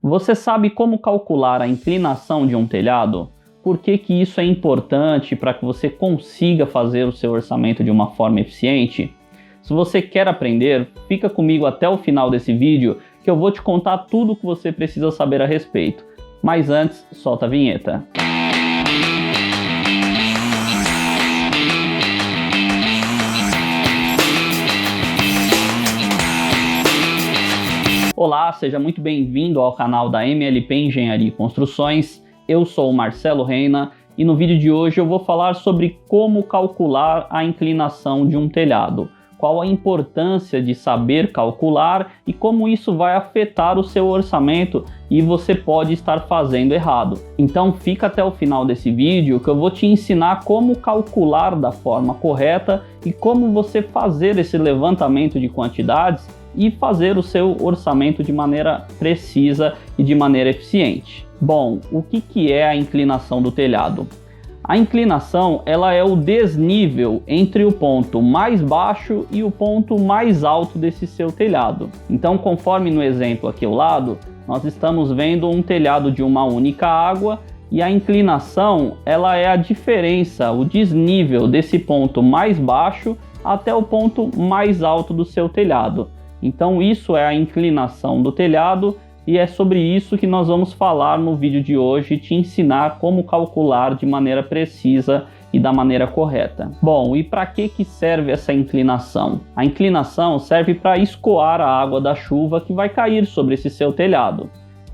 Você sabe como calcular a inclinação de um telhado? Por que que isso é importante para que você consiga fazer o seu orçamento de uma forma eficiente? Se você quer aprender, fica comigo até o final desse vídeo que eu vou te contar tudo o que você precisa saber a respeito. Mas antes, solta a vinheta. Olá, seja muito bem-vindo ao canal da MLP Engenharia e Construções. Eu sou o Marcelo Reina e no vídeo de hoje eu vou falar sobre como calcular a inclinação de um telhado, qual a importância de saber calcular e como isso vai afetar o seu orçamento e você pode estar fazendo errado. Então fica até o final desse vídeo que eu vou te ensinar como calcular da forma correta e como você fazer esse levantamento de quantidades e fazer o seu orçamento de maneira precisa e de maneira eficiente. Bom, o que é a inclinação do telhado? A inclinação ela é o desnível entre o ponto mais baixo e o ponto mais alto desse seu telhado. Então, conforme no exemplo aqui ao lado, nós estamos vendo um telhado de uma única água e a inclinação ela é a diferença, o desnível desse ponto mais baixo até o ponto mais alto do seu telhado. Então isso é a inclinação do telhado e é sobre isso que nós vamos falar no vídeo de hoje e te ensinar como calcular de maneira precisa e da maneira correta. Bom, e para que serve essa inclinação? A inclinação serve para escoar a água da chuva que vai cair sobre esse seu telhado.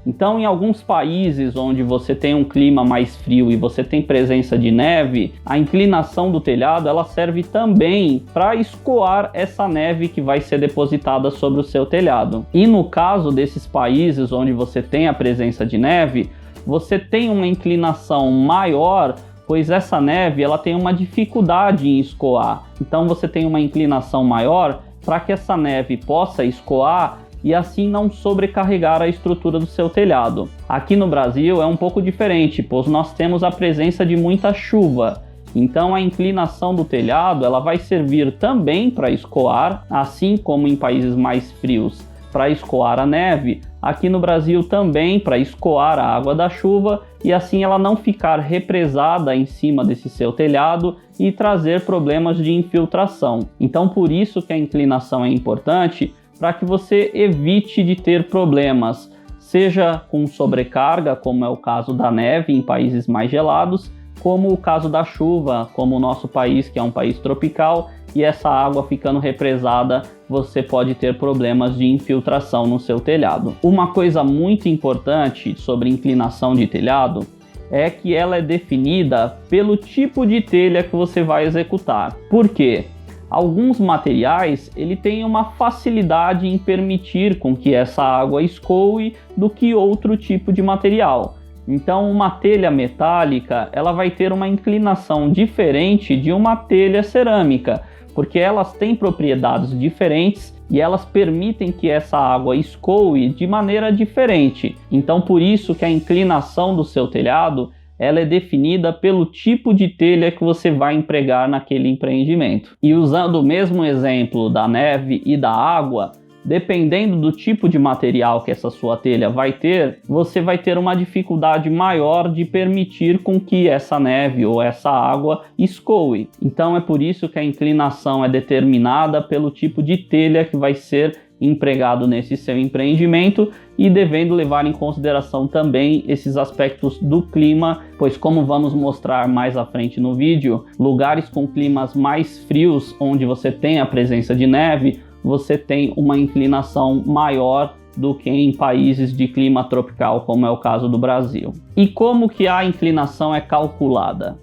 Então, em alguns países onde você tem um clima mais frio e você tem presença de neve, a inclinação do telhado ela serve também para escoar essa neve que vai ser depositada sobre o seu telhado. E no caso desses países onde você tem a presença de neve, você tem uma inclinação maior, pois essa neve ela tem uma dificuldade em escoar. Então você tem uma inclinação maior para que essa neve possa escoar e assim não sobrecarregar a estrutura do seu telhado. Aqui no Brasil é um pouco diferente, pois nós temos a presença de muita chuva. Então a inclinação do telhado ela vai servir também para escoar, assim como em países mais frios para escoar a neve, aqui no Brasil também para escoar a água da chuva e assim ela não ficar represada em cima desse seu telhado e trazer problemas de infiltração. Então por isso que a inclinação é importante, para que você evite de ter problemas, seja com sobrecarga, como é o caso da neve em países mais gelados, como o caso da chuva, como o nosso país, que é um país tropical, e essa água ficando represada, você pode ter problemas de infiltração no seu telhado. Uma coisa muito importante sobre inclinação de telhado é que ela é definida pelo tipo de telha que você vai executar. Por quê? Alguns materiais ele tem uma facilidade em permitir com que essa água escoe do que outro tipo de material. Então uma telha metálica ela vai ter uma inclinação diferente de uma telha cerâmica, porque elas têm propriedades diferentes e elas permitem que essa água escoe de maneira diferente. Então por isso que a inclinação do seu telhado ela é definida pelo tipo de telha que você vai empregar naquele empreendimento. E usando o mesmo exemplo da neve e da água, dependendo do tipo de material que essa sua telha vai ter, você vai ter uma dificuldade maior de permitir com que essa neve ou essa água escoe. Então é por isso que a inclinação é determinada pelo tipo de telha que vai ser empregado nesse seu empreendimento e devendo levar em consideração também esses aspectos do clima, pois como vamos mostrar mais à frente no vídeo, lugares com climas mais frios, onde você tem a presença de neve, você tem uma inclinação maior do que em países de clima tropical, como é o caso do Brasil. E como que a inclinação é calculada?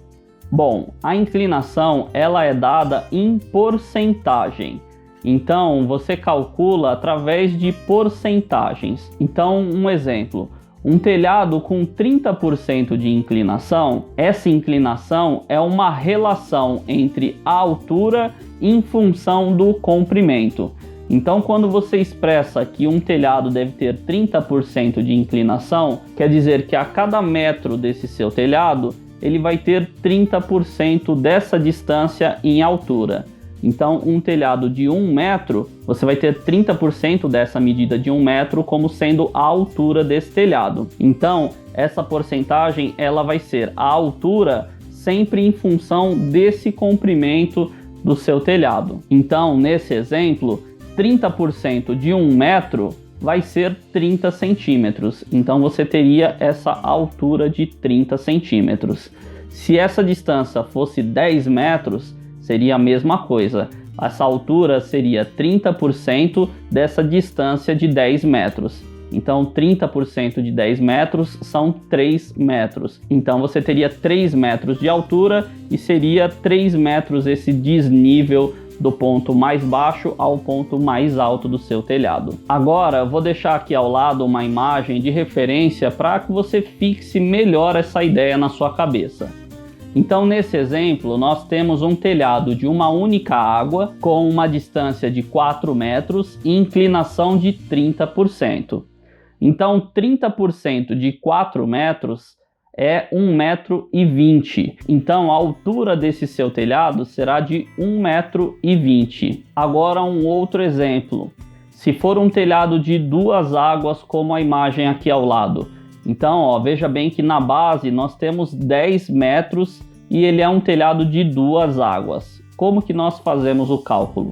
Bom, a inclinação ela é dada em porcentagem. Então, você calcula através de porcentagens. Então, um exemplo, um telhado com 30% de inclinação, essa inclinação é uma relação entre a altura em função do comprimento. Então, quando você expressa que um telhado deve ter 30% de inclinação, quer dizer que a cada metro desse seu telhado, ele vai ter 30% dessa distância em altura. Então, um telhado de 1 metro, você vai ter 30% dessa medida de 1 metro como sendo a altura desse telhado. Então, essa porcentagem ela vai ser a altura sempre em função desse comprimento do seu telhado. Então, nesse exemplo, 30% de 1 metro vai ser 30 centímetros. Então, você teria essa altura de 30 centímetros. Se essa distância fosse 10 metros, seria a mesma coisa. Essa altura seria 30% dessa distância de 10 metros. Então, 30% de 10 metros são 3 metros. Então, você teria 3 metros de altura e seria 3 metros esse desnível do ponto mais baixo ao ponto mais alto do seu telhado. Agora, eu vou deixar aqui ao lado uma imagem de referência para que você fixe melhor essa ideia na sua cabeça. Então, nesse exemplo, nós temos um telhado de uma única água com uma distância de 4 metros e inclinação de 30%. Então, 30% de 4 metros é 1,20 metro. Então, a altura desse seu telhado será de 1,20 metro. Agora, um outro exemplo. Se for um telhado de 2 águas, como a imagem aqui ao lado. Então, ó, veja bem que na base nós temos 10 metros e ele é um telhado de 2 águas. Como que nós fazemos o cálculo?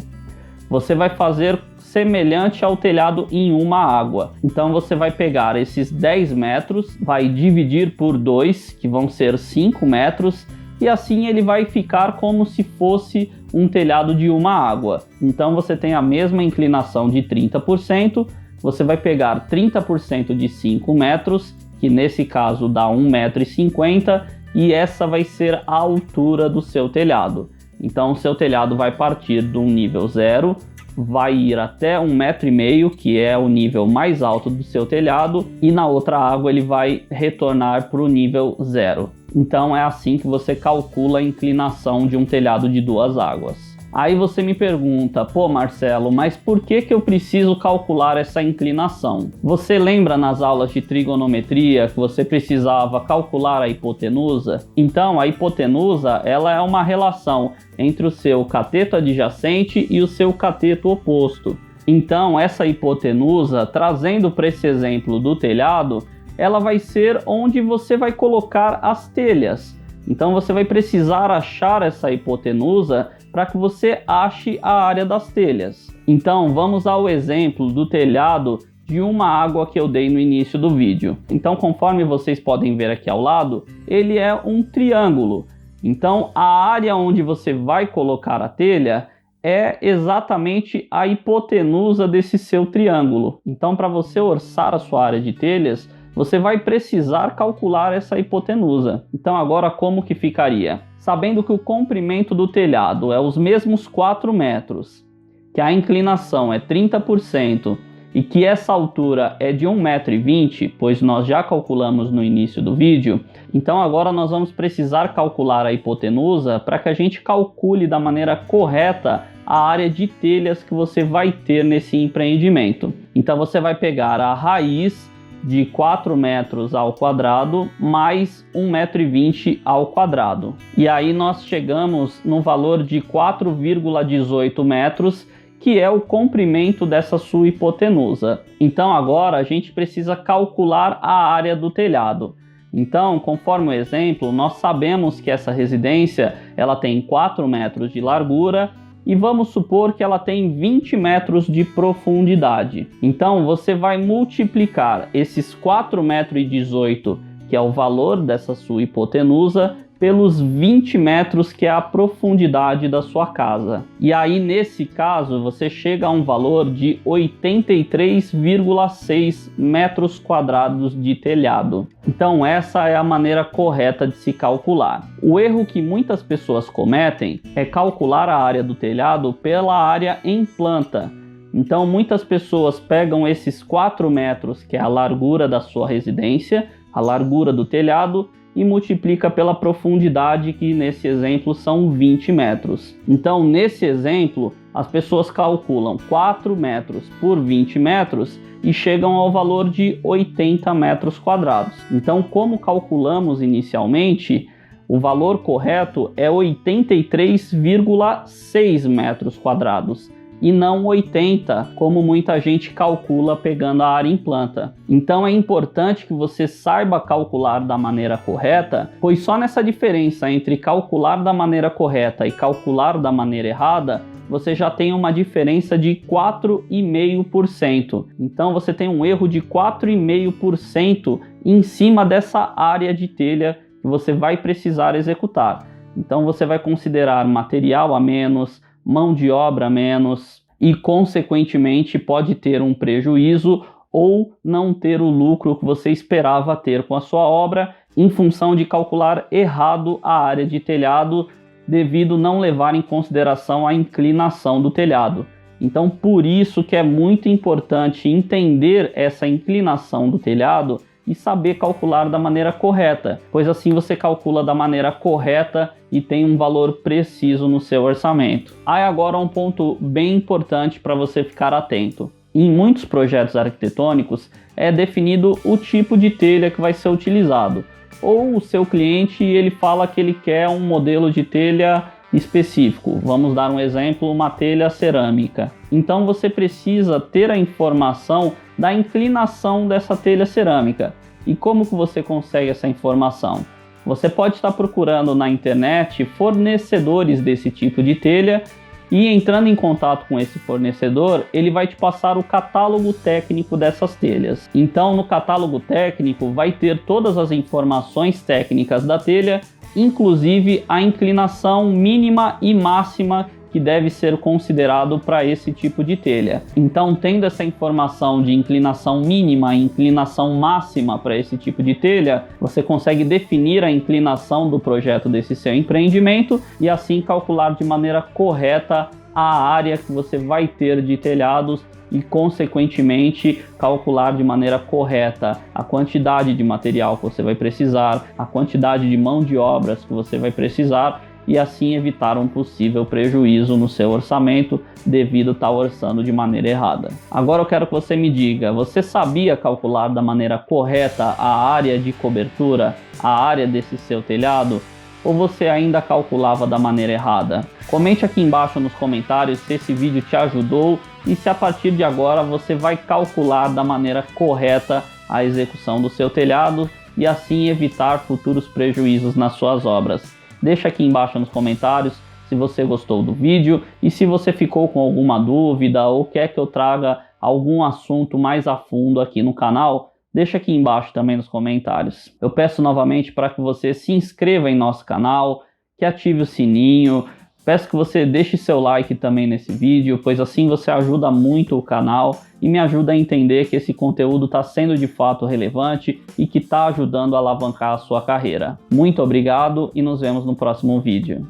Você vai fazer semelhante ao telhado em uma água. Então, você vai pegar esses 10 metros, vai dividir por 2, que vão ser 5 metros, e assim ele vai ficar como se fosse um telhado de uma água. Então, você tem a mesma inclinação de 30%, você vai pegar 30% de 5 metros, que nesse caso dá 1,50 m, e essa vai ser a altura do seu telhado. Então, o seu telhado vai partir do nível 0, vai ir até 1,5 m, que é o nível mais alto do seu telhado, e na outra água ele vai retornar para o nível 0. Então, é assim que você calcula a inclinação de um telhado de 2 águas. Aí você me pergunta, pô Marcelo, mas por que eu preciso calcular essa inclinação? Você lembra nas aulas de trigonometria que você precisava calcular a hipotenusa? Então, a hipotenusa ela é uma relação entre o seu cateto adjacente e o seu cateto oposto. Então, essa hipotenusa, trazendo para esse exemplo do telhado, ela vai ser onde você vai colocar as telhas. Então, você vai precisar achar essa hipotenusa para que você ache a área das telhas. Então, vamos ao exemplo do telhado de uma água que eu dei no início do vídeo. Então, conforme vocês podem ver aqui ao lado, ele é um triângulo. Então, a área onde você vai colocar a telha é exatamente a hipotenusa desse seu triângulo. Então, para você orçar a sua área de telhas, você vai precisar calcular essa hipotenusa. Então, agora como que ficaria? Sabendo que o comprimento do telhado é os mesmos 4 metros, que a inclinação é 30% e que essa altura é de 1,20 m, pois nós já calculamos no início do vídeo, então agora nós vamos precisar calcular a hipotenusa para que a gente calcule da maneira correta a área de telhas que você vai ter nesse empreendimento. Então você vai pegar a raiz de 4 metros ao quadrado mais 1,20 m ao quadrado. E aí nós chegamos no valor de 4,18 metros, que é o comprimento dessa sua hipotenusa. Então agora a gente precisa calcular a área do telhado. Então, conforme o exemplo, nós sabemos que essa residência ela tem 4 metros de largura e vamos supor que ela tem 20 metros de profundidade. Então você vai multiplicar esses 4,18 metros, que é o valor dessa sua hipotenusa, pelos 20 metros, que é a profundidade da sua casa. E aí, nesse caso, você chega a um valor de 83,6 metros quadrados de telhado. Então, essa é a maneira correta de se calcular. O erro que muitas pessoas cometem é calcular a área do telhado pela área em planta. Então, muitas pessoas pegam esses 4 metros, que é a largura da sua residência, a largura do telhado, e multiplica pela profundidade, que nesse exemplo são 20 metros. Então, nesse exemplo, as pessoas calculam 4 metros por 20 metros e chegam ao valor de 80 metros quadrados. Então, como calculamos inicialmente, O valor correto é 83,6 metros quadrados e não 80, como muita gente calcula pegando a área em planta. Então é importante que você saiba calcular da maneira correta, pois só nessa diferença entre calcular da maneira correta e calcular da maneira errada, você já tem uma diferença de 4,5%. Então você tem um erro de 4,5% em cima dessa área de telha que você vai precisar executar. Então você vai considerar material a menos, mão de obra a menos e, consequentemente, pode ter um prejuízo ou não ter o lucro que você esperava ter com a sua obra em função de calcular errado a área de telhado devido não levar em consideração a inclinação do telhado. Então, por isso que é muito importante entender essa inclinação do telhado e saber calcular da maneira correta, pois assim você calcula da maneira correta e tem um valor preciso no seu orçamento. Aí agora um ponto bem importante para você ficar atento. Em muitos projetos arquitetônicos é definido o tipo de telha que vai ser utilizado, ou o seu cliente ele fala que ele quer um modelo de telha específico. Vamos dar um exemplo, uma telha cerâmica. Então você precisa ter a informação da inclinação dessa telha cerâmica. E como que você consegue essa informação? Você pode estar procurando na internet fornecedores desse tipo de telha e, entrando em contato com esse fornecedor, ele vai te passar o catálogo técnico dessas telhas. Então, no catálogo técnico vai ter todas as informações técnicas da telha, inclusive a inclinação mínima e máxima que deve ser considerado para esse tipo de telha. Então, tendo essa informação de inclinação mínima e inclinação máxima para esse tipo de telha, você consegue definir a inclinação do projeto desse seu empreendimento e assim calcular de maneira correta a área que você vai ter de telhados e, consequentemente, calcular de maneira correta a quantidade de material que você vai precisar, a quantidade de mão de obras que você vai precisar e assim evitar um possível prejuízo no seu orçamento devido a estar orçando de maneira errada. Agora eu quero que você me diga, você sabia calcular da maneira correta a área de cobertura, a área desse seu telhado? Ou você ainda calculava da maneira errada? Comente aqui embaixo nos comentários se esse vídeo te ajudou e se a partir de agora você vai calcular da maneira correta a execução do seu telhado e assim evitar futuros prejuízos nas suas obras. Deixa aqui embaixo nos comentários se você gostou do vídeo e se você ficou com alguma dúvida ou quer que eu traga algum assunto mais a fundo aqui no canal, deixa aqui embaixo também nos comentários. Eu peço novamente para que você se inscreva em nosso canal, que ative o sininho, peço que você deixe seu like também nesse vídeo, pois assim você ajuda muito o canal e me ajuda a entender que esse conteúdo está sendo de fato relevante e que está ajudando a alavancar a sua carreira. Muito obrigado e nos vemos no próximo vídeo.